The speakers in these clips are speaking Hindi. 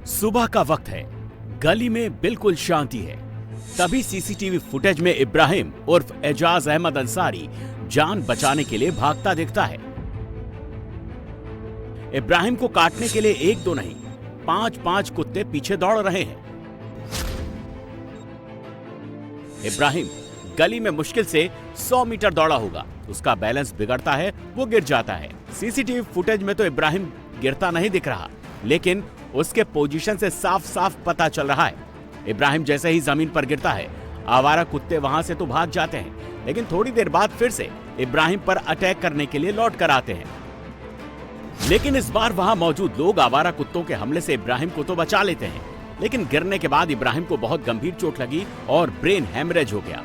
सुबह का वक्त है, गली में बिल्कुल शांति है। तभी सीसीटीवी फुटेज में इब्राहिम उर्फ एजाज अहमद अंसारी जान बचाने के लिए भागता दिखता है। इब्राहिम को काटने के लिए एक दो नहीं, 5-5 कुत्ते पीछे दौड़ रहे हैं। इब्राहिम गली में मुश्किल से 100 मीटर दौड़ा होगा। उसका बैलेंस बिगड़ता है, वो गिर जाता है। सीसीटीवी फुटेज में तो इब्राहिम गिरता नहीं दिख रहा, लेकिन उसके पोजीशन से साफ साफ पता चल रहा है। इब्राहिम जैसे ही जमीन पर गिरता है, आवारा कुत्ते वहां से तो भाग जाते हैं, लेकिन थोड़ी देर बाद फिर से इब्राहिम पर अटैक करने के लिए लौट कर आते हैं। लेकिन इस बार वहां मौजूद लोग आवारा कुत्तों के हमले से इब्राहिम को तो बचा लेते हैं, लेकिन गिरने के बाद इब्राहिम को बहुत गंभीर चोट लगी और ब्रेन हेमरेज हो गया।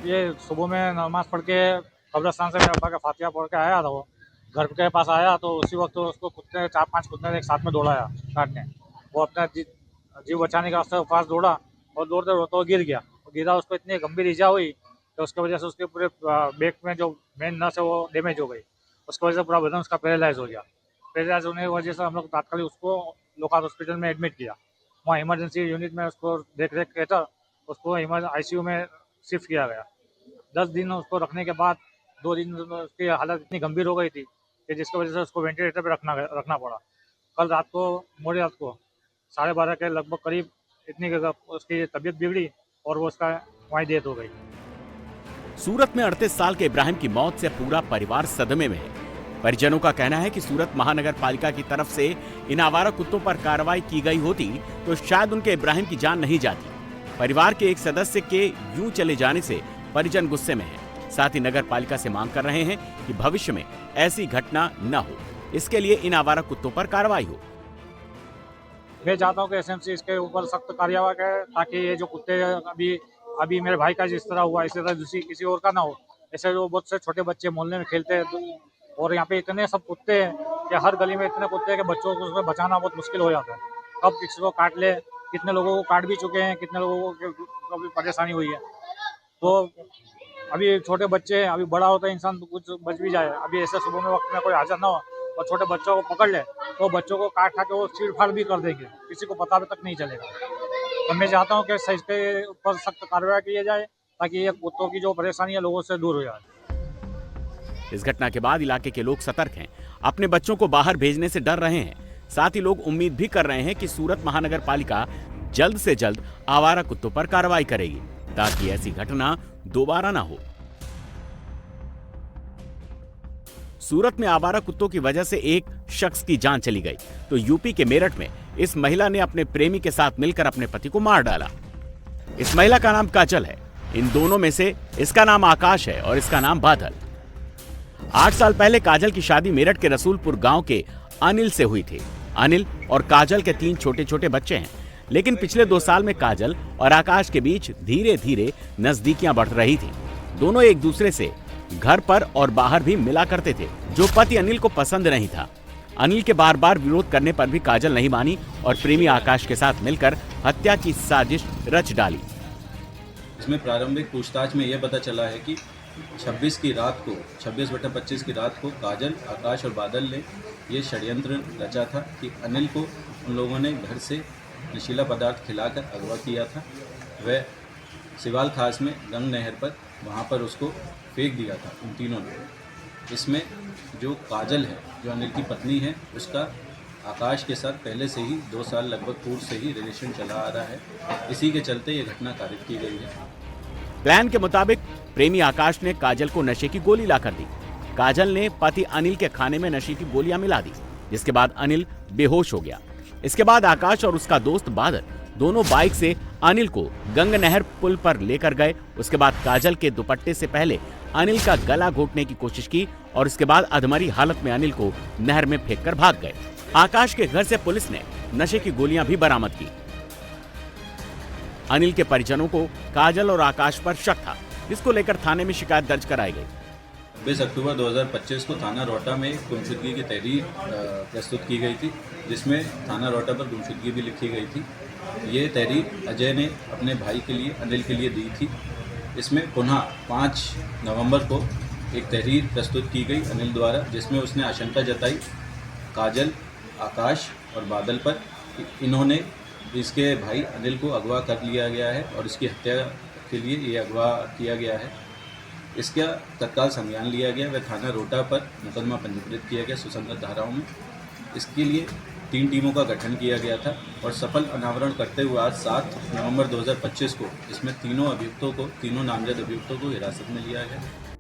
ये सुबह में नमाज पढ़ के कब्रिस्तान से मेरे अब्बा का फातिहा पढ़ के आया था। वो घर के पास आया तो उसी वक्त उसको कुत्ते 4-5 कुत्ते ने एक साथ में दौड़ाया काटने। वो अपना जीव बचाने के वास्ते पास दौड़ा और दौड़ते दौड़ते वो गिर गया। गिरा, उसको इतनी गंभीर ईजा हुई तो उसकी वजह से उसके पूरे बैक में जो मेन नस है वो डैमेज हो गई। उसकी वजह से पूरा बदन उसका पैरालाइज हो गया। पैरालाइज होने की वजह से हम लोग तात्कालिक उसको लोकाल हॉस्पिटल में एडमिट किया। वहाँ इमरजेंसी यूनिट में उसको देख रेख के था, उसको ICU में शिफ्ट किया गया। 10 दिन उसको रखने के बाद 2 दिन उसकी हालत इतनी गंभीर हो गई थी कि जिसकी वजह से उसको वेंटिलेटर पे रखना पड़ा। कल रात को मोड़ी रात को 12:30 के लगभग करीब इतनी उसकी तबीयत बिगड़ी और वो उसका वहीं डेथ हो गई। सूरत में 38 साल के इब्राहिम की मौत से पूरा परिवार सदमे में है। परिजनों का कहना है कि सूरत महानगर पालिका की तरफ से इन आवारा कुत्तों पर कार्रवाई की गई होती तो शायद उनके इब्राहिम की जान नहीं जाती। परिवार के एक सदस्य के यूं चले जाने से परिजन गुस्से में हैं। साथ ही नगर पालिका से मांग कर रहे हैं कि भविष्य में ऐसी घटना न हो, इसके लिए इन आवारा कुत्तों पर कार्रवाई हो। मैं चाहता हूँ कि SMC इसके ऊपर सख्त कार्यवाही करे ताकि ये जो कुत्ते अभी मेरे भाई का जिस तरह हुआ इसी तरह दूसरी किसी और का ना हो। ऐसे जो बहुत से छोटे बच्चे मोहल्ले में खेलते हैं और यहाँ पे इतने सब कुत्ते हैं कि हर गली में इतने कुत्ते हैं कि बच्चों को उसमें बचाना बहुत मुश्किल हो जाता है। कब किसी को काट ले, कितने लोगों को काट भी चुके हैं, कितने लोगों को भी परेशानी हुई है। तो अभी छोटे बच्चे हैं, अभी बड़ा होता है इंसान तो कुछ बच भी जाए। अभी ऐसे सुबह में वक्त में कोई हाजिर ना हो और छोटे बच्चों को पकड़ ले तो बच्चों को काट खा के वो चीड़-फाड़ भी कर देंगे, किसी को पता तक नहीं चलेगा। तो मैं चाहता हूँ कि इसके ऊपर सख्त कार्रवाई की जाए ताकि ये कुत्तों की जो परेशानी है लोगों से दूर हो जाए। इस घटना के बाद इलाके के लोग सतर्क हैं, अपने बच्चों को बाहर भेजने से डर रहे हैं। साथ ही लोग उम्मीद भी कर रहे हैं कि सूरत महानगर पालिका जल्द से जल्द आवारा कुत्तों पर कार्रवाई करेगी ताकि ऐसी घटना दोबारा ना हो। सूरत में आवारा कुत्तों की वजह से एक शख्स की जान चली गई तो यूपी के मेरठ में इस महिला ने अपने प्रेमी के साथ मिलकर अपने पति को मार डाला। इस महिला का नाम काजल है। इन दोनों में से इसका नाम आकाश है और इसका नाम बादल। 8 साल पहले काजल की शादी मेरठ के रसूलपुर गांव के अनिल से हुई थी। अनिल और काजल के 3 छोटे छोटे बच्चे हैं, लेकिन पिछले 2 साल में काजल और आकाश के बीच धीरे धीरे नजदीकियां बढ़ रही थी। दोनों एक दूसरे से घर पर और बाहर भी मिला करते थे, जो पति अनिल को पसंद नहीं था। अनिल के बार बार विरोध करने पर भी काजल नहीं मानी और प्रेमी आकाश के साथ मिलकर हत्या की साजिश रच डाली। इसमें प्रारंभिक पूछताछ में यह पता चला है कि 26 की रात को 26/25 की रात को काजल, आकाश और बादल ने ये षड्यंत्र रचा था कि अनिल को उन लोगों ने घर से नशीला पदार्थ खिलाकर अगवा किया था। वह सिवाल खास में गंग नहर पर वहाँ पर उसको फेंक दिया था उन तीनों ने। इसमें जो काजल है, जो अनिल की पत्नी है, उसका आकाश के साथ पहले से ही 2 साल लगभग पूर्व से ही रिलेशन चला आ रहा है। इसी के चलते ये घटना कारित की गई है। प्लान के मुताबिक प्रेमी आकाश ने काजल को नशे की गोली लाकर दी। काजल ने पति अनिल के खाने में नशे की गोलियां मिला दी, जिसके बाद अनिल बेहोश हो गया। इसके बाद आकाश और उसका दोस्त बादल दोनों बाइक से अनिल को गंग नहर पुल पर लेकर गए। उसके बाद काजल के दुपट्टे से पहले अनिल का गला घोटने की कोशिश की और उसके बाद अधमरी हालत में अनिल को नहर में फेंककर भाग गए। आकाश के घर से पुलिस ने नशे की गोलियां भी बरामद की। अनिल के परिजनों को काजल और आकाश पर शक था, जिसको लेकर थाने में शिकायत दर्ज कराई गई। 20 अक्टूबर 2025 को थाना रोहटा में गुमशुदगी की तहरीर प्रस्तुत की गई थी, जिसमें थाना रोहटा पर गुमशुदगी भी लिखी गई थी। ये तहरीर अजय ने अपने भाई के लिए, अनिल के लिए दी थी। इसमें पुनः 5 नवंबर को एक तहरीर प्रस्तुत की गई अनिल द्वारा, जिसमें उसने आशंका जताई काजल, आकाश और बादल पर कि इन्होंने इसके भाई अनिल को अगवा कर लिया गया है और इसकी हत्या के लिए ये अगवा किया गया है। इसका तत्काल संज्ञान लिया गया व थाना रोहटा पर मुकदमा पंजीकृत किया गया सुसंगत धाराओं में। इसके लिए 3 टीमों का गठन किया गया था और सफल अनावरण करते हुए आज 7 नवंबर 2025 को इसमें तीनों नामजद अभियुक्तों को हिरासत में लिया गया।